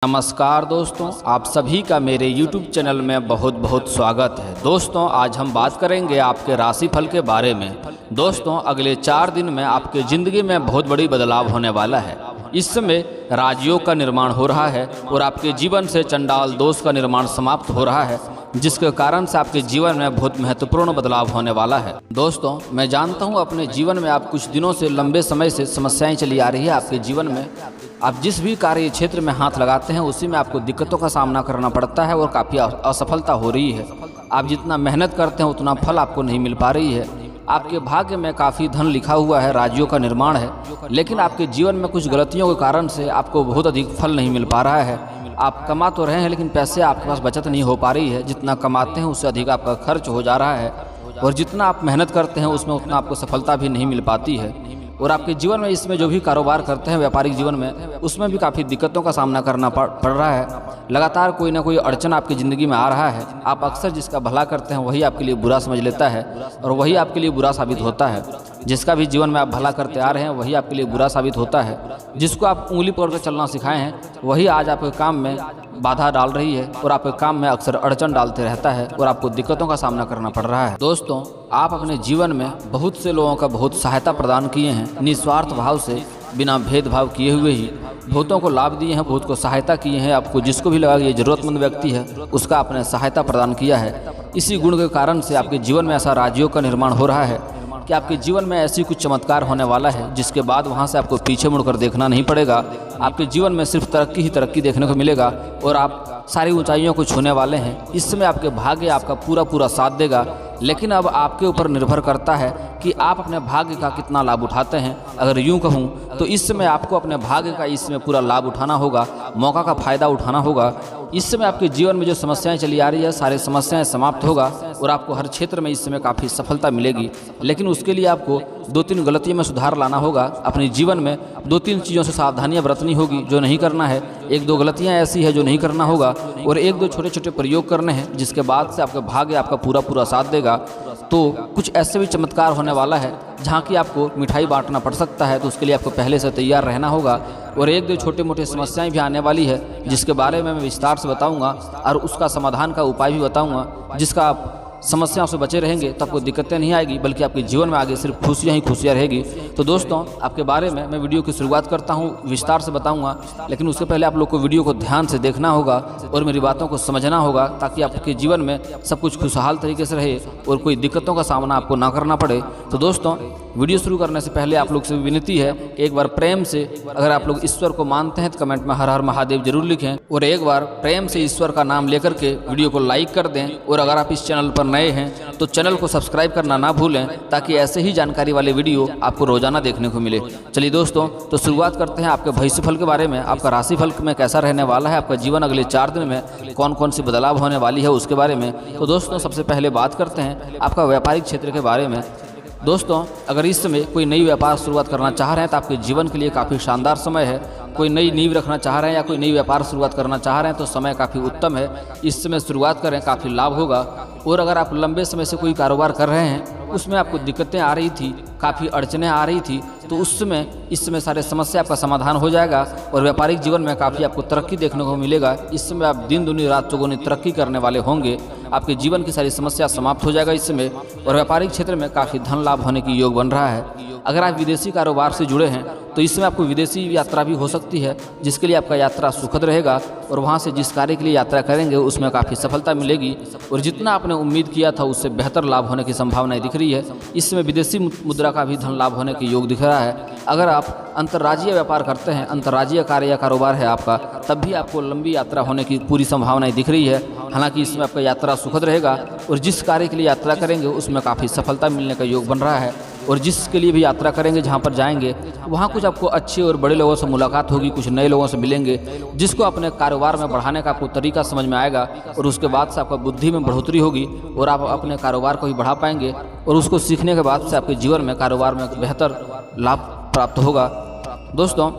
नमस्कार दोस्तों, आप सभी का मेरे YouTube चैनल में बहुत बहुत स्वागत है। दोस्तों, आज हम बात करेंगे आपके राशिफल के बारे में। दोस्तों, अगले 4 दिन में आपके ज़िंदगी में बहुत बड़ी बदलाव होने वाला है। इस समय राजयोग का निर्माण हो रहा है और आपके जीवन से चंडाल दोष का निर्माण समाप्त हो रहा है, जिसके कारण से आपके जीवन में बहुत महत्वपूर्ण बदलाव होने वाला है। दोस्तों, मैं जानता हूँ अपने जीवन में आप कुछ दिनों से लंबे समय से समस्याएं चली आ रही है। आपके जीवन में आप जिस भी कार्य क्षेत्र में हाथ लगाते हैं उसी में आपको दिक्कतों का सामना करना पड़ता है और काफ़ी असफलता हो रही है। आप जितना मेहनत करते हैं उतना फल आपको नहीं मिल पा रही है। आपके भाग्य में काफ़ी धन लिखा हुआ है, राजयोग का निर्माण है, लेकिन आपके जीवन में कुछ गलतियों के कारण से आपको बहुत अधिक फल नहीं मिल पा रहा है। आप कमा तो रहे हैं लेकिन पैसे आपके पास बचत नहीं हो पा रही है। जितना कमाते हैं उससे अधिक आपका खर्च हो जा रहा है और जितना आप मेहनत करते हैं उसमें उतना आपको सफलता भी नहीं मिल पाती है। और आपके जीवन में इसमें जो भी कारोबार करते हैं व्यापारिक जीवन में, उसमें भी काफ़ी दिक्कतों का सामना करना पड़ रहा है। लगातार कोई ना कोई अड़चन आपकी ज़िंदगी में आ रहा है। आप अक्सर जिसका भला करते हैं वही आपके लिए बुरा समझ लेता है और वही आपके लिए बुरा साबित होता है। जिसका भी जीवन में आप भला करते आ रहे हैं वही आपके लिए बुरा साबित होता है। जिसको आप उंगली पकड़ कर चलना सिखाए हैं वही आज आपके काम में बाधा डाल रही है और आपके काम में अक्सर अड़चन डालते रहता है और आपको दिक्कतों का सामना करना पड़ रहा है। दोस्तों, आप अपने जीवन में बहुत से लोगों का बहुत सहायता प्रदान किए हैं, निस्वार्थ भाव से, बिना भेदभाव किए हुए ही बहुतों को लाभ दिए हैं, बहुत को सहायता किए हैं। आपको जिसको भी लगा कि ये ज़रूरतमंद व्यक्ति है उसका आपने सहायता प्रदान किया है। इसी गुण के कारण से आपके जीवन में ऐसा राजयोग का निर्माण हो रहा है कि आपके जीवन में ऐसी कुछ चमत्कार होने वाला है जिसके बाद वहाँ से आपको पीछे मुड़कर देखना नहीं पड़ेगा। आपके जीवन में सिर्फ तरक्की ही तरक्की देखने को मिलेगा और आप सारी ऊंचाइयों को छूने वाले हैं। इस समय आपके भाग्य आपका पूरा साथ देगा, लेकिन अब आपके ऊपर निर्भर करता है कि आप अपने भाग्य का कितना लाभ उठाते हैं। अगर यूँ कहूँ तो इस समय आपको अपने भाग्य का इसमें पूरा लाभ उठाना होगा, मौका का फ़ायदा उठाना होगा। इस समय आपके जीवन में जो समस्याएं चली आ रही है सारी समस्याएं समाप्त होगा और आपको हर क्षेत्र में इस समय काफ़ी सफलता मिलेगी। लेकिन उसके लिए आपको 2-3 गलतियों में सुधार लाना होगा। अपने जीवन में 2-3 चीज़ों से सावधानियां बरतनी होगी जो नहीं करना है। 1-2 गलतियां ऐसी है जो नहीं करना होगा और 1-2 छोटे-छोटे प्रयोग करने हैं, जिसके बाद से आपका भाग्य आपका पूरा साथ देगा। तो कुछ ऐसे भी चमत्कार होने वाला है जहाँ की आपको मिठाई बांटना पड़ सकता है, तो उसके लिए आपको पहले से तैयार रहना होगा। और 1-2 छोटे मोटे समस्याएं भी आने वाली है जिसके बारे में मैं विस्तार से बताऊंगा और उसका समाधान का उपाय भी बताऊंगा। जिसका आप समस्याओं से बचे रहेंगे तो आपको दिक्कतें नहीं आएगी, बल्कि आपके जीवन में आगे सिर्फ खुशियाँ ही खुशियाँ रहेगी। तो दोस्तों, आपके बारे में मैं वीडियो की शुरुआत करता हूँ, विस्तार से बताऊंगा, लेकिन उससे पहले आप लोग को वीडियो को ध्यान से देखना होगा और मेरी बातों को समझना होगा ताकि आपके जीवन में सब कुछ खुशहाल तरीके से रहे और कोई दिक्कतों का सामना आपको ना करना पड़े। तो दोस्तों, वीडियो शुरू करने से पहले आप लोग से विनती है कि एक बार प्रेम से, अगर आप लोग ईश्वर को मानते हैं तो कमेंट में हर हर महादेव जरूर लिखें और एक बार प्रेम से ईश्वर का नाम लेकर के वीडियो को लाइक कर दें। और अगर आप इस चैनल पर नए हैं तो चैनल को सब्सक्राइब करना ना भूलें ताकि ऐसे ही जानकारी वाले वीडियो आपको रोजाना देखने को मिले। चलिए दोस्तों, तो शुरुआत करते हैं आपके भविष्यफल के बारे में। आपका राशिफल में कैसा रहने वाला है, आपका जीवन अगले 4 दिन में कौन कौन सी बदलाव होने वाली है उसके बारे में। तो दोस्तों, सबसे पहले बात करते हैं आपका व्यापारिक क्षेत्र के बारे में। दोस्तों, अगर इस समय कोई नई व्यापार शुरुआत करना चाह रहे हैं तो आपके जीवन के लिए काफ़ी शानदार समय है। कोई नई नींव रखना चाह रहे हैं या कोई नई व्यापार शुरुआत करना चाह रहे हैं तो समय काफ़ी उत्तम है। इस समय शुरुआत करें, काफ़ी लाभ होगा। और अगर आप लंबे समय से कोई कारोबार कर रहे हैं उसमें आपको दिक्कतें आ रही थी, काफ़ी अड़चनें आ रही थी, तो उस समय इस समय सारे समस्या आपका समाधान हो जाएगा और व्यापारिक जीवन में काफ़ी आपको तरक्की देखने को मिलेगा। इस समय आप दिन दुनी रात चौगुनी तरक्की करने वाले होंगे। आपके जीवन की सारी समस्या समाप्त हो जाएगा इस समय और व्यापारिक क्षेत्र में काफ़ी धन लाभ होने की योग बन रहा है। अगर आप विदेशी कारोबार से जुड़े हैं तो इसमें आपको विदेशी यात्रा भी हो सकती है, जिसके लिए आपका यात्रा सुखद रहेगा और वहाँ से जिस कार्य के लिए यात्रा करेंगे उसमें काफ़ी सफलता मिलेगी और जितना आपने उम्मीद किया था उससे बेहतर लाभ होने की संभावनाएं दिख रही है। इसमें विदेशी मुद्रा का भी धन लाभ होने के योग दिख रहा है। अगर आप अंतर्राज्यीय व्यापार करते हैं, अंतर्राज्यीय कार्य या कारोबार है आपका, तब भी आपको लंबी यात्रा होने की पूरी संभावनाएं दिख रही है। हालांकि इसमें आपका यात्रा सुखद रहेगा और जिस कार्य के लिए यात्रा करेंगे उसमें काफ़ी सफलता मिलने का योग बन रहा है। और जिसके लिए भी यात्रा करेंगे, जहाँ पर जाएंगे, वहाँ कुछ आपको अच्छे और बड़े लोगों से मुलाकात होगी, कुछ नए लोगों से मिलेंगे, जिसको अपने कारोबार में बढ़ाने का आपको तरीका समझ में आएगा और उसके बाद से आपका बुद्धि में बढ़ोतरी होगी और आप अपने कारोबार को भी बढ़ा पाएंगे और उसको सीखने के बाद से आपके जीवन में कारोबार में बेहतर लाभ प्राप्त होगा। दोस्तों,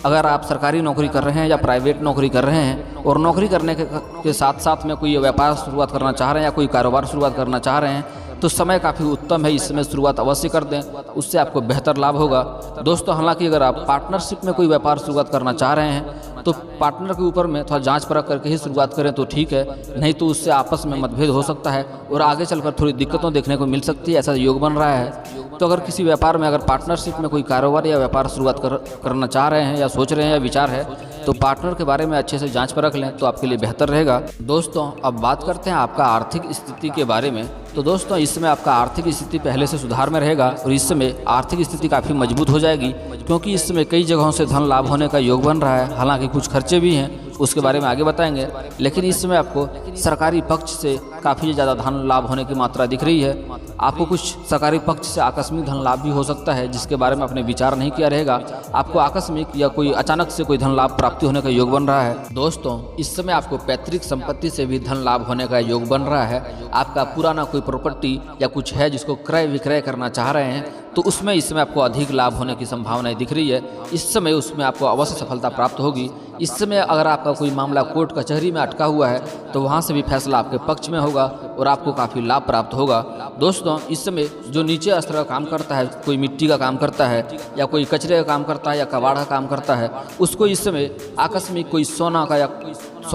अगर आप सरकारी नौकरी कर रहे हैं या प्राइवेट नौकरी कर रहे हैं और नौकरी करने के साथ साथ में कोई व्यापार शुरुआत करना चाह रहे हैं या कोई कारोबार शुरुआत करना चाह रहे हैं तो समय काफ़ी उत्तम है, इसमें शुरुआत अवश्य कर दें, उससे आपको बेहतर लाभ होगा। दोस्तों, हालांकि अगर आप पार्टनरशिप में कोई व्यापार शुरुआत करना चाह रहे हैं तो पार्टनर के ऊपर में थोड़ा जांच परख करके ही शुरुआत करें तो ठीक है, नहीं तो उससे आपस में मतभेद हो सकता है और आगे चलकर थोड़ी दिक्कतों देखने को मिल सकती है। ऐसा योग बन रहा है। तो अगर किसी व्यापार में, अगर पार्टनरशिप में कोई कारोबार या व्यापार शुरुआत करना चाह रहे हैं या सोच रहे हैं या विचार है, तो पार्टनर के बारे में अच्छे से जांच परख लें तो आपके लिए बेहतर रहेगा। दोस्तों अब बात करते हैं आपका आर्थिक स्थिति के बारे में। तो दोस्तों इस समय आपका आर्थिक स्थिति पहले से सुधार में रहेगा और इस समय आर्थिक स्थिति काफ़ी मजबूत हो जाएगी, क्योंकि इस समय कई जगहों से धन लाभ होने का योग बन रहा है। हालांकि कुछ खर्चे भी हैं, उसके बारे में आगे बताएंगे, लेकिन इस समय आपको सरकारी पक्ष से काफ़ी ज़्यादा धन लाभ होने की मात्रा दिख रही है। आपको कुछ सरकारी पक्ष से आकस्मिक धन लाभ भी हो सकता है, जिसके बारे में आपने विचार नहीं किया रहेगा। आपको आकस्मिक या कोई अचानक से कोई धन लाभ प्राप्ति होने का योग बन रहा है। दोस्तों इस समय आपको पैतृक संपत्ति से भी धन लाभ होने का योग बन रहा है। आपका पुराना कोई प्रॉपर्टी या कुछ है जिसको क्रय विक्रय करना चाह रहे हैं, तो उसमें इस समय आपको अधिक लाभ होने की संभावनाएं दिख रही है। इस समय उसमें आपको अवश्य सफलता प्राप्त होगी। इस समय अगर आपका कोई मामला कोर्ट कचहरी में अटका हुआ है तो वहाँ से भी फैसला आपके पक्ष में होगा और आपको काफ़ी लाभ प्राप्त होगा। दोस्तों इस समय जो नीचे स्तर का काम करता है, कोई मिट्टी का काम करता है या कोई कचरे का काम करता है या कबाड़ का काम करता है, उसको इस समय आकस्मिक कोई सोना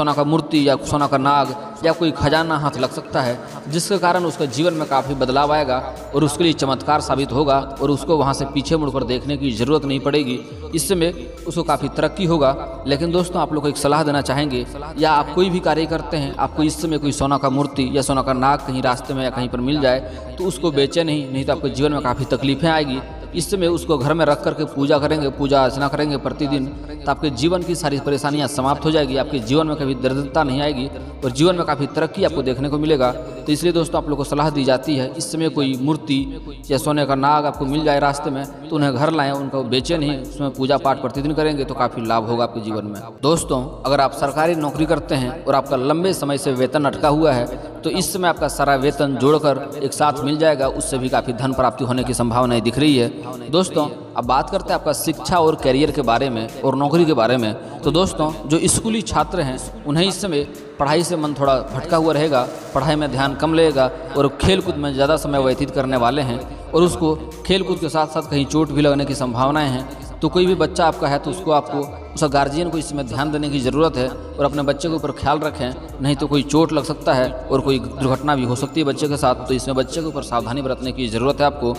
का मूर्ति या सोना का नाग या कोई खजाना हाथ लग सकता है, जिसके कारण उसका जीवन में काफ़ी बदलाव आएगा और उसके लिए चमत्कार साबित होगा और उसको वहाँ से पीछे मुड़कर देखने की ज़रूरत नहीं पड़ेगी। इस समय उसको काफ़ी तरक्की होगा। लेकिन दोस्तों आप लोग को एक सलाह देना चाहेंगे, या आप कोई भी कार्य करते हैं, आपको इस समय कोई सोना का मूर्ति या सोना का नाग कहीं रास्ते में या कहीं पर मिल जाए तो उसको बेचें नहीं तो आपके जीवन में काफ़ी तकलीफें आएगी। इस समय उसको घर में रख करके पूजा करेंगे, पूजा अर्चना करेंगे प्रतिदिन, तो आपके जीवन की सारी परेशानियां समाप्त हो जाएगी। आपके जीवन में कभी दरिद्रता नहीं आएगी और जीवन में काफ़ी तरक्की आपको देखने को मिलेगा। तो इसलिए दोस्तों आप लोग को सलाह दी जाती है, इस समय कोई मूर्ति या सोने का नाग आपको मिल जाए रास्ते में तो उन्हें घर लाएं, उनको बेचें नहीं, उसमें पूजा पाठ प्रतिदिन करेंगे तो काफ़ी लाभ होगा आपके जीवन में। दोस्तों अगर आप सरकारी नौकरी करते हैं और आपका लंबे समय से वेतन अटका हुआ है, तो इस समय आपका सारा वेतन जोड़कर एक साथ मिल जाएगा, उससे भी काफ़ी धन प्राप्ति होने की संभावनाएं दिख रही है। दोस्तों अब बात करते हैं आपका शिक्षा और करियर के बारे में और नौकरी के बारे में। तो दोस्तों जो स्कूली छात्र हैं उन्हें इस समय पढ़ाई से मन थोड़ा भटका हुआ रहेगा, पढ़ाई में ध्यान कम लगेगा और खेल कूद में ज़्यादा समय व्यतीत करने वाले हैं और उसको खेल कूद के साथ साथ कहीं चोट भी लगने की संभावनाएं हैं। तो कोई भी बच्चा आपका है तो उसको आपको उसका गार्जियन को इसमें ध्यान देने की ज़रूरत है और अपने बच्चे के ऊपर ख्याल रखें, नहीं तो कोई चोट लग सकता है और कोई दुर्घटना भी हो सकती है बच्चे के साथ। तो इसमें बच्चे के ऊपर सावधानी बरतने की ज़रूरत है आपको।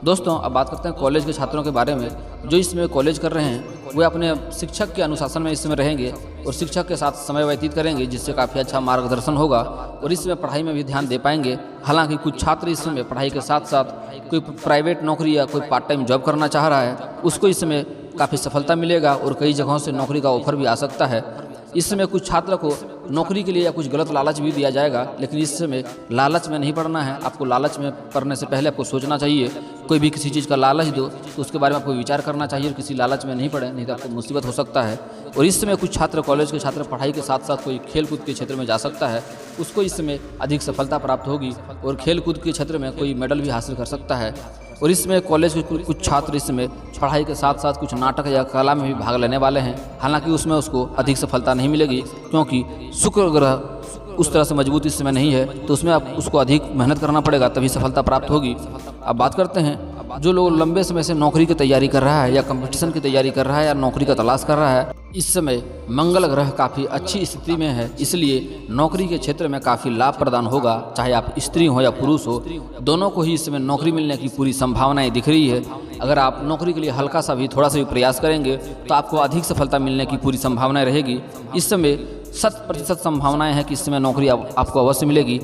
दोस्तों अब बात करते हैं कॉलेज के छात्रों के बारे में। जो इसमें कॉलेज कर रहे हैं वे अपने शिक्षक के अनुशासन में इसमें रहेंगे और शिक्षक के साथ समय व्यतीत करेंगे, जिससे काफ़ी अच्छा मार्गदर्शन होगा और इसमें पढ़ाई में भी ध्यान दे पाएंगे। हालांकि कुछ छात्र इसमें पढ़ाई के साथ साथ कोई प्राइवेट नौकरी या कोई पार्ट टाइम जॉब करना चाह रहा है, उसको इसमें काफ़ी सफलता मिलेगा और कई जगहों से नौकरी का ऑफर भी आ सकता है। इस समय कुछ छात्र को नौकरी के लिए या कुछ गलत लालच भी दिया जाएगा, लेकिन इस समय लालच में नहीं पड़ना है। आपको लालच में पड़ने से पहले आपको सोचना चाहिए। कोई भी किसी चीज़ का लालच दो तो उसके बारे में आपको विचार करना चाहिए और किसी लालच में नहीं पड़े, नहीं तो आपको मुसीबत हो सकता है। और इस समय कुछ छात्र, कॉलेज के छात्र पढ़ाई के साथ साथ कोई खेल कूद के क्षेत्र में जा सकता है, उसको इस समय अधिक सफलता प्राप्त होगी और खेल कूद के क्षेत्र में कोई मेडल भी हासिल कर सकता है। और इसमें कॉलेज के कुछ छात्र इसमें पढ़ाई के साथ साथ कुछ नाटक या कला में भी भाग लेने वाले हैं। हालांकि उसमें उसको अधिक सफलता नहीं मिलेगी, क्योंकि शुक्र ग्रह उस तरह से मजबूत इस समय नहीं है, तो उसमें आप उसको अधिक मेहनत करना पड़ेगा तभी सफलता प्राप्त होगी। अब बात करते हैं जो लोग लंबे समय से नौकरी की तैयारी कर रहा है या कंपटीशन की तैयारी कर रहा है या नौकरी का तलाश कर रहा है। इस समय मंगल ग्रह काफ़ी अच्छी स्थिति में है, इसलिए नौकरी के क्षेत्र में काफ़ी लाभ प्रदान होगा। चाहे आप स्त्री हो या पुरुष हो, दोनों को ही इस समय नौकरी मिलने की पूरी संभावनाएं दिख रही है। अगर आप नौकरी के लिए हल्का सा भी थोड़ा सा भी प्रयास करेंगे तो आपको अधिक सफलता मिलने की पूरी संभावनाएं रहेगी। इस समय 100% संभावनाएं हैं कि इस समय नौकरी आपको अवश्य मिलेगी।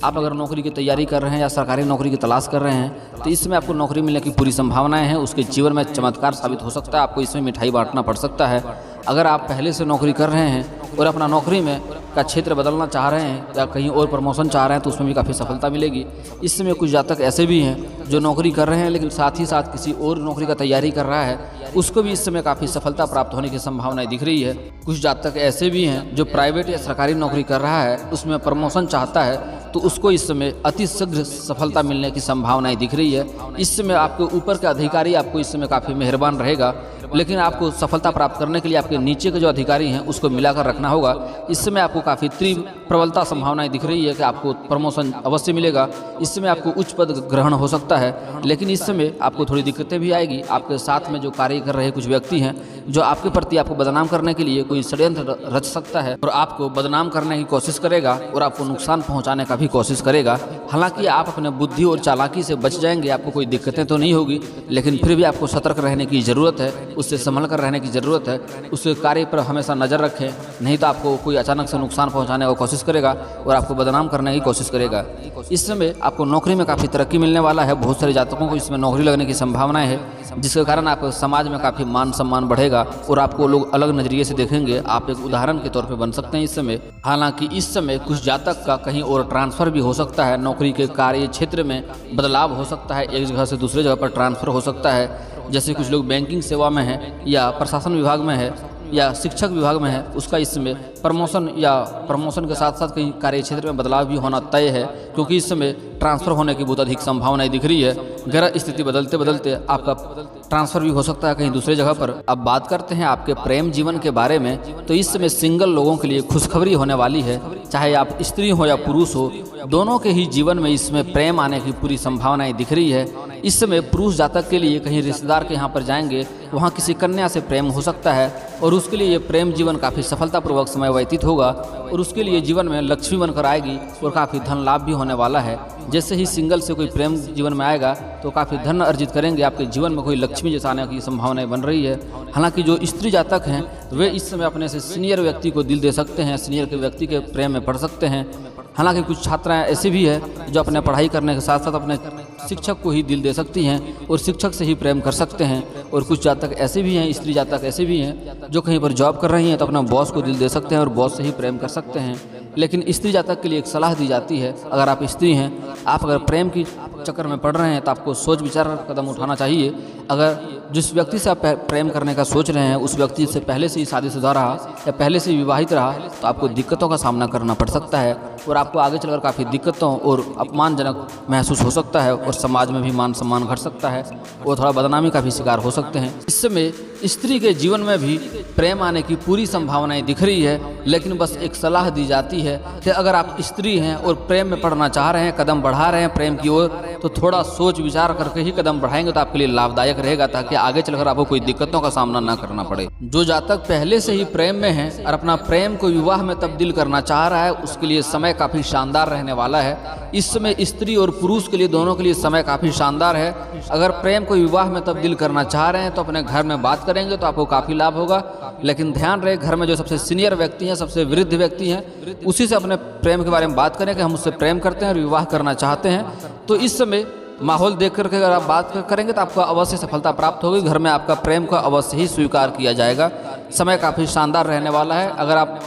आप अगर नौकरी की तैयारी कर रहे हैं या सरकारी नौकरी की तलाश कर रहे हैं तो इसमें आपको नौकरी मिलने की पूरी संभावनाएं हैं। उसके जीवन में चमत्कार साबित हो सकता है, आपको इसमें मिठाई बांटना पड़ सकता है। अगर आप पहले से नौकरी कर रहे हैं और अपना नौकरी में का क्षेत्र बदलना चाह रहे हैं या कहीं और प्रमोशन चाह रहे हैं तो उसमें भी काफ़ी सफलता मिलेगी। इस समय कुछ जातक ऐसे भी हैं जो नौकरी कर रहे हैं लेकिन साथ ही साथ किसी और नौकरी का तैयारी कर रहा है, उसको भी इस समय काफ़ी सफलता प्राप्त होने की संभावनाएं दिख रही है। कुछ जातक ऐसे भी हैं जो प्राइवेट या सरकारी नौकरी कर रहा है, उसमें प्रमोशन चाहता है तो उसको इस समय अति शीघ्र सफलता मिलने की संभावनाएं दिख रही है। इस समय आपके ऊपर के अधिकारी आपको इस समय काफ़ी मेहरबान रहेगा, लेकिन आपको सफलता प्राप्त करने के लिए आपके नीचे के जो अधिकारी हैं उसको मिलाकर रखना होगा। इस समय आपको काफ़ी तीव्र प्रबलता संभावनाएं दिख रही है कि आपको प्रमोशन अवश्य मिलेगा। इस समय आपको उच्च पद ग्रहण हो सकता है, लेकिन इस समय आपको थोड़ी दिक्कतें भी आएगी। आपके साथ में जो कार्य कर रहे कुछ व्यक्ति हैं जो आपके प्रति आपको बदनाम करने के लिए कोई षड्यंत्र रच सकता है और आपको बदनाम करने की कोशिश करेगा और आपको नुकसान पहुंचाने का भी कोशिश करेगा। हालांकि आप अपने बुद्धि और चालाकी से बच जाएंगे, आपको कोई दिक्कतें तो नहीं होगी, लेकिन फिर भी आपको सतर्क रहने की ज़रूरत है, उससे संभल कर रहने की ज़रूरत है। उस कार्य पर हमेशा नज़र रखें, नहीं तो आपको कोई अचानक से नुकसान पहुँचाने की कोशिश करेगा और आपको बदनाम करने की कोशिश करेगा। इस समय आपको नौकरी में काफ़ी तरक्की मिलने वाला है। बहुत सारे जातकों को इसमें नौकरी लगने की संभावनाएं है, जिसके कारण आपको समाज में काफ़ी मान सम्मान बढ़ेगा और आपको लोग अलग नज़रिए से देखेंगे। आप एक उदाहरण के तौर पे बन सकते हैं इस समय। हालांकि इस समय कुछ जातक का कहीं और ट्रांसफ़र भी हो सकता है, नौकरी के कार्य क्षेत्र में बदलाव हो सकता है, एक जगह से दूसरे जगह पर ट्रांसफ़र हो सकता है। जैसे कुछ लोग बैंकिंग सेवा में हैं या प्रशासन विभाग में है या शिक्षक विभाग में है, उसका इस समय प्रमोशन के साथ साथ कहीं कार्य क्षेत्र में बदलाव भी होना तय है, क्योंकि इस समय ट्रांसफ़र होने की बहुत अधिक संभावनाएं दिख रही है। ग्रह स्थिति बदलते बदलते आपका ट्रांसफ़र भी हो सकता है कहीं दूसरे जगह पर। अब बात करते हैं आपके प्रेम जीवन के बारे में, तो इस समय सिंगल लोगों के लिए खुशखबरी होने वाली है। चाहे आप स्त्री हो या पुरुष हो, दोनों के ही जीवन में इसमें प्रेम आने की पूरी संभावनाएं दिख रही है। इस समय पुरुष जातक के लिए कहीं रिश्तेदार के यहाँ पर जाएंगे, वहाँ किसी कन्या से प्रेम हो सकता है और उसके लिए ये प्रेम जीवन काफ़ी सफलतापूर्वक समय व्यतीत होगा और उसके लिए जीवन में लक्ष्मी बनकर आएगी और काफ़ी धन लाभ भी होने वाला है। जैसे ही सिंगल से कोई प्रेम जीवन में आएगा तो काफ़ी धन अर्जित करेंगे, आपके जीवन में कोई लक्ष्मी जैसा आने की संभावनाएं बन रही है। हालांकि जो स्त्री जातक हैं वे इस समय अपने से सीनियर व्यक्ति को दिल दे सकते हैं, सीनियर के व्यक्ति के प्रेम में पड़ सकते हैं। हालांकि कुछ छात्राएं ऐसी भी है जो अपने पढ़ाई करने के साथ साथ अपने शिक्षक को ही दिल दे सकती हैं और शिक्षक से ही प्रेम कर सकते हैं। और कुछ जातक ऐसे भी हैं, स्त्री जातक ऐसे भी हैं जो कहीं पर जॉब कर रही हैं तो अपना बॉस को दिल दे सकते हैं और बॉस से ही प्रेम कर सकते हैं। लेकिन स्त्री जातक के लिए एक सलाह दी जाती है, अगर आप स्त्री हैं, आप अगर प्रेम की चक्कर में पड़ रहे हैं तो आपको सोच विचार कर कदम उठाना चाहिए। अगर जिस व्यक्ति से आप प्रेम करने का सोच रहे हैं उस व्यक्ति से पहले से ही शादीशुदा रहा या पहले से विवाहित रहा तो आपको दिक्कतों का सामना करना पड़ सकता है और आपको आगे चलकर काफ़ी दिक्कतों और अपमानजनक महसूस हो सकता है और समाज में भी मान सम्मान घट सकता है और थोड़ा बदनामी का भी शिकार हो सकते हैं। इस समय स्त्री के जीवन में भी प्रेम आने की पूरी संभावनाएं दिख रही है, लेकिन बस एक सलाह दी जाती है कि अगर आप स्त्री हैं और प्रेम में पड़ना चाह रहे हैं, कदम बढ़ा रहे हैं प्रेम की ओर, तो थोड़ा सोच विचार करके ही कदम बढ़ाएंगे तो आपके लिए लाभदायक रहेगा, ताकि आगे चलकर आपको कोई दिक्कतों का सामना ना करना पड़े। जो जातक पहले से ही प्रेम में है और अपना प्रेम को विवाह में तब्दील करना चाह रहा है उसके लिए समय काफ़ी शानदार रहने वाला है। इस समय स्त्री और पुरुष के लिए, दोनों के लिए समय काफ़ी शानदार है। अगर प्रेम को विवाह में तब्दील करना चाह रहे हैं तो अपने घर में बात करेंगे तो आपको काफ़ी लाभ होगा, लेकिन ध्यान रहे घर में जो सबसे सीनियर व्यक्ति हैं, सबसे वृद्ध व्यक्ति हैं, उसी से अपने प्रेम के बारे में बात करें कि हम उससे प्रेम करते हैं और विवाह करना चाहते हैं। तो इस समय माहौल देख करके अगर आप बात करेंगे तो आपको अवश्य सफलता प्राप्त होगी, घर में आपका प्रेम को अवश्य ही स्वीकार किया जाएगा। समय काफ़ी शानदार रहने वाला है। अगर आप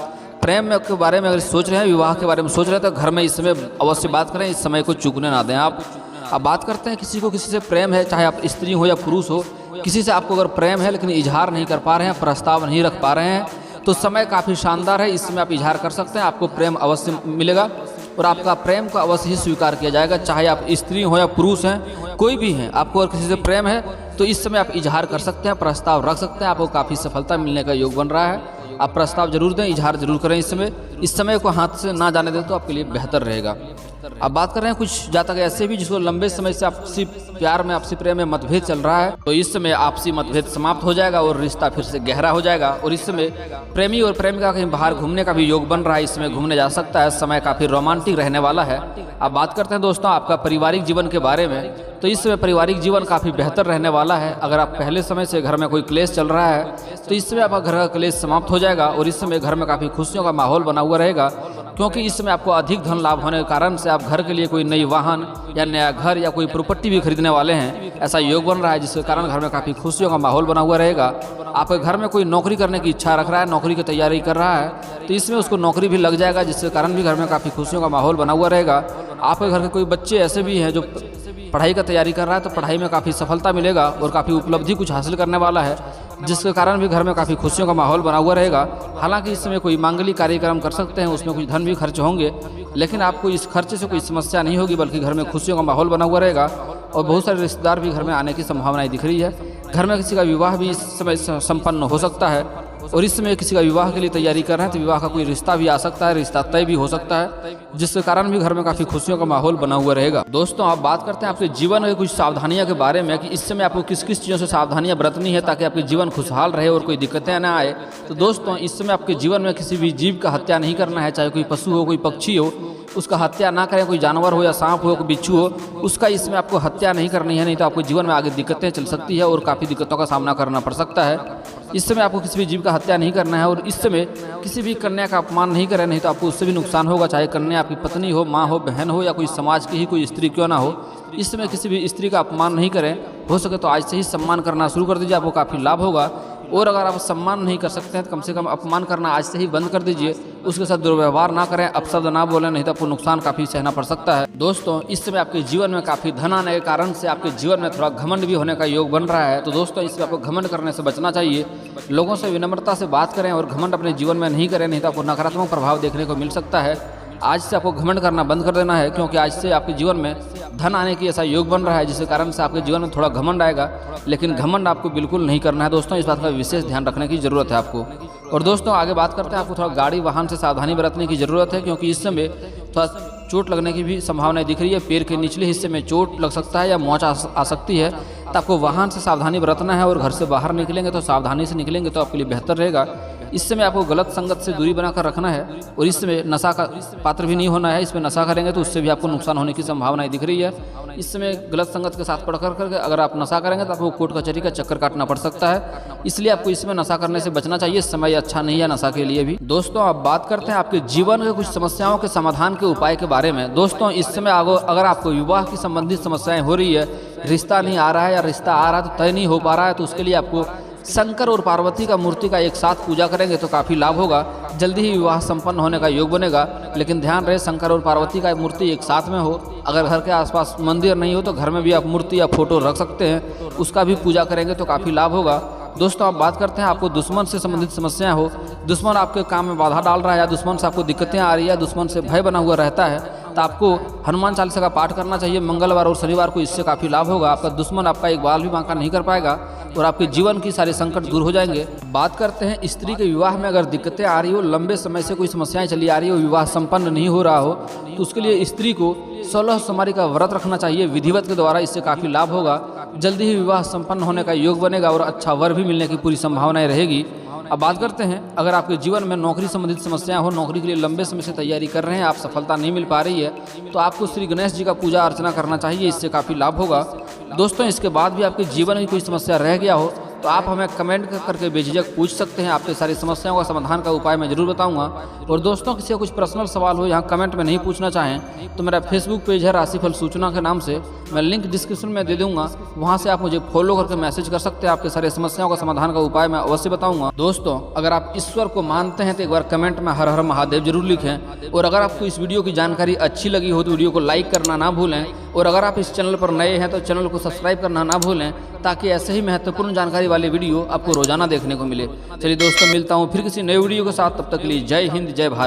प्रेम के बारे में अगर सोच रहे हैं, विवाह के बारे में सोच रहे हैं तो घर में इस समय अवश्य बात करें, इस समय को चूकने ना दें। आप बात करते हैं किसी को किसी से प्रेम है, चाहे आप स्त्री हो या पुरुष हो, किसी से आपको अगर प्रेम है लेकिन इजहार नहीं कर पा रहे हैं, प्रस्ताव नहीं रख पा रहे हैं, तो समय काफ़ी शानदार है। इस समय आप इजहार कर सकते हैं, आपको प्रेम अवश्य मिलेगा और आपका प्रेम को अवश्य ही स्वीकार किया जाएगा। चाहे आप स्त्री हो या पुरुष हैं, कोई भी हैं, आपको अगर किसी से प्रेम है तो इस समय आप इजहार कर सकते हैं, प्रस्ताव रख सकते हैं, आपको काफ़ी सफलता मिलने का योग बन रहा है। आप प्रस्ताव जरूर दें, इजहार जरूर करें। इस समय को हाथ से ना जाने दें तो आपके लिए बेहतर रहेगा। अब बात कर रहे हैं कुछ जातक ऐसे भी जिसको लंबे समय से आपसी प्यार में, आपसी प्रेम में मतभेद चल रहा है, तो इस समय आपसी मतभेद समाप्त हो जाएगा और रिश्ता फिर से गहरा हो जाएगा। और इस समय प्रेमी और प्रेमिका कहीं बाहर घूमने का भी योग बन रहा है, इस समय घूमने जा सकता है, समय काफ़ी रोमांटिक रहने वाला है। अब बात करते हैं दोस्तों आपका पारिवारिक जीवन के बारे में, तो इस समय पारिवारिक जीवन काफ़ी बेहतर रहने वाला है। अगर आप पहले समय से घर में कोई क्लेश चल रहा है तो इस समय आपका घर का क्लेश समाप्त हो जाएगा और इस समय घर में काफ़ी खुशियों का माहौल बना हुआ रहेगा, क्योंकि इस समय आपको अधिक धन लाभ होने के कारण से आप घर के लिए कोई नई वाहन या नया घर या कोई प्रॉपर्टी भी खरीदने वाले हैं, ऐसा योग बन रहा है, जिसके कारण घर में काफ़ी खुशियों का माहौल बना हुआ रहेगा। आपके घर में कोई नौकरी करने की इच्छा रख रहा है, नौकरी की तैयारी कर रहा है, तो इसमें उसको नौकरी भी लग जाएगा, जिसके कारण भी घर में काफ़ी खुशियों का माहौल बना हुआ रहेगा। आपके घर के कोई बच्चे ऐसे भी हैं जो पढ़ाई का तैयारी कर रहा है, तो पढ़ाई में काफ़ी सफलता मिलेगा और काफ़ी उपलब्धि कुछ हासिल करने वाला है, जिसके कारण भी घर में काफ़ी खुशियों का माहौल बना हुआ रहेगा। हालांकि इस समय कोई मांगलिक कार्यक्रम कर सकते हैं, उसमें कुछ धन भी खर्च होंगे, लेकिन आपको इस खर्चे से कोई समस्या नहीं होगी, बल्कि घर में खुशियों का माहौल बना हुआ रहेगा और बहुत सारे रिश्तेदार भी घर में आने की संभावनाएं दिख रही है। घर में किसी का विवाह भी इस समय संपन्न हो सकता है और इस समय किसी का विवाह के लिए तैयारी कर रहे हैं तो विवाह का कोई रिश्ता भी आ सकता है, रिश्ता तय भी हो सकता है, जिसके कारण भी घर में काफ़ी खुशियों का माहौल बना हुआ रहेगा। दोस्तों आप बात करते हैं आपके जीवन में कुछ सावधानियां के बारे में कि इस समय आपको किस किस चीज़ों से सावधानियां बरतनी है ताकि आपके जीवन खुशहाल रहे और कोई दिक्कतें ना आए। तो दोस्तों इस समय आपके जीवन में किसी भी जीव का हत्या नहीं करना है, चाहे कोई पशु हो, कोई पक्षी हो, उसका हत्या ना करें। कोई जानवर हो या सांप हो, कोई बिच्छू हो, उसका इसमें आपको हत्या नहीं करनी है, नहीं तो आपको जीवन में आगे दिक्कतें चल सकती है और काफ़ी दिक्कतों का सामना करना पड़ सकता है। इस समय आपको किसी भी जीव का हत्या नहीं करना है और इस समय किसी भी कन्या का अपमान नहीं करें, नहीं तो आपको उससे भी नुकसान होगा, चाहे कन्या आपकी पत्नी हो, माँ हो, बहन हो या कोई समाज की ही कोई स्त्री क्यों ना हो। इस समय किसी भी स्त्री का अपमान नहीं करें, हो सके तो आज से ही सम्मान करना शुरू कर दीजिए, आपको काफ़ी लाभ होगा। और अगर आप सम्मान नहीं कर सकते हैं तो कम से कम अपमान करना आज से ही बंद कर दीजिए, उसके साथ दुर्व्यवहार ना करें, अपशब्द ना बोलें, नहीं तो आपको नुकसान काफ़ी सहना पड़ सकता है। दोस्तों इस समय आपके जीवन में काफ़ी धन आने के कारण से आपके जीवन में थोड़ा घमंड भी होने का योग बन रहा है। तो दोस्तों इसमें आपको घमंड करने से बचना चाहिए, लोगों से विनम्रता से बात करें और घमंड अपने जीवन में नहीं करें, नहीं तो आपको नकारात्मक प्रभाव देखने को मिल सकता है। आज से आपको घमंड करना बंद कर देना है, क्योंकि आज से आपके जीवन में धन आने की ऐसा योग बन रहा है जिसके कारण से आपके जीवन में थोड़ा घमंड आएगा, लेकिन घमंड आपको बिल्कुल नहीं करना है। दोस्तों इस बात का विशेष ध्यान रखने की ज़रूरत है आपको। और दोस्तों आगे बात करते हैं, आपको थोड़ा गाड़ी वाहन से सावधानी बरतने की ज़रूरत है, क्योंकि इस समय थोड़ा चोट लगने की भी संभावनाएं दिख रही है। पैर के निचले हिस्से में चोट लग सकता है या मोच आ सकती है, तो आपको वाहन से सावधानी बरतना है और घर से बाहर निकलेंगे तो सावधानी से निकलेंगे तो आपके लिए बेहतर रहेगा। इस समय आपको गलत संगत से दूरी बनाकर रखना है और इस समय नशा का पात्र भी नहीं होना है। इसमें नशा करेंगे तो उससे भी आपको नुकसान होने की संभावनाएं दिख रही है। इस समय गलत संगत के साथ पढ़ करके अगर आप नशा करेंगे तो आपको कोर्ट कचहरी का चक्कर काटना पड़ सकता है, इसलिए आपको इसमें नशा करने से बचना चाहिए। समय अच्छा नहीं है नशा के लिए भी। दोस्तों आप बात करते हैं आपके जीवन के कुछ समस्याओं के समाधान के उपाय के बारे में। दोस्तों इस समय अगर आपको विवाह की संबंधित समस्याएं हो रही है, रिश्ता नहीं आ रहा है या रिश्ता आ रहा है तो तय नहीं हो पा रहा है, तो उसके लिए आपको शंकर और पार्वती का मूर्ति का एक साथ पूजा करेंगे तो काफ़ी लाभ होगा, जल्दी ही विवाह संपन्न होने का योग बनेगा। लेकिन ध्यान रहे शंकर और पार्वती का मूर्ति एक साथ में हो। अगर घर के आसपास मंदिर नहीं हो तो घर में भी आप मूर्ति या फोटो रख सकते हैं, उसका भी पूजा करेंगे तो काफ़ी लाभ होगा। दोस्तों आप बात करते हैं आपको दुश्मन से संबंधित समस्याएं हो, दुश्मन आपके काम में बाधा डाल रहा है या दुश्मन से आपको दिक्कतें आ रही है, दुश्मन से भय बना हुआ रहता है, तो आपको हनुमान चालीसा का पाठ करना चाहिए मंगलवार और शनिवार को, इससे काफ़ी लाभ होगा। आपका दुश्मन आपका एक बाल भी बांका नहीं कर पाएगा और आपके जीवन की सारे संकट दूर हो जाएंगे। बात करते हैं स्त्री के विवाह में अगर दिक्कतें आ रही हो, लंबे समय से कोई समस्याएं चली आ रही हो, विवाह संपन्न नहीं हो रहा हो, तो उसके लिए स्त्री को 16 सोमवारी का व्रत रखना चाहिए विधिवत के द्वारा, इससे काफ़ी लाभ होगा, जल्दी ही विवाह संपन्न होने का योग बनेगा और अच्छा वर भी मिलने की पूरी संभावनाएं रहेगी। अब बात करते हैं अगर आपके जीवन में नौकरी संबंधित समस्याएं हो, नौकरी के लिए लंबे समय से तैयारी कर रहे हैं, आप सफलता नहीं मिल पा रही है, तो आपको श्री गणेश जी का पूजा अर्चना करना चाहिए, इससे काफ़ी लाभ होगा। दोस्तों इसके बाद भी आपके जीवन में कोई समस्या रह गया हो तो आप हमें कमेंट करके बेझिझक पूछ सकते हैं, आपके सारी समस्याओं का समाधान का उपाय मैं जरूर बताऊंगा। और दोस्तों किसी का कुछ पर्सनल सवाल हो यहाँ कमेंट में नहीं पूछना चाहें तो मेरा फेसबुक पेज है राशिफल सूचना के नाम से, मैं लिंक डिस्क्रिप्शन में दे दूंगा, वहाँ से आप मुझे फॉलो करके मैसेज कर सकते हैं, आपके सारे समस्याओं का समाधान का उपाय मैं अवश्य बताऊंगा। दोस्तों अगर आप ईश्वर को मानते हैं तो एक बार कमेंट में हर हर महादेव जरूर लिखें, और अगर आपको इस वीडियो की जानकारी अच्छी लगी हो तो वीडियो को लाइक करना ना भूलें, और अगर आप इस चैनल पर नए हैं तो चैनल को सब्सक्राइब करना ना भूलें, ताकि ऐसे ही महत्वपूर्ण जानकारी वाले वीडियो आपको रोजाना देखने को मिले। चलिए दोस्तों मिलता हूँ फिर किसी नए वीडियो के साथ, तब तक के लिए जय हिंद जय भारत।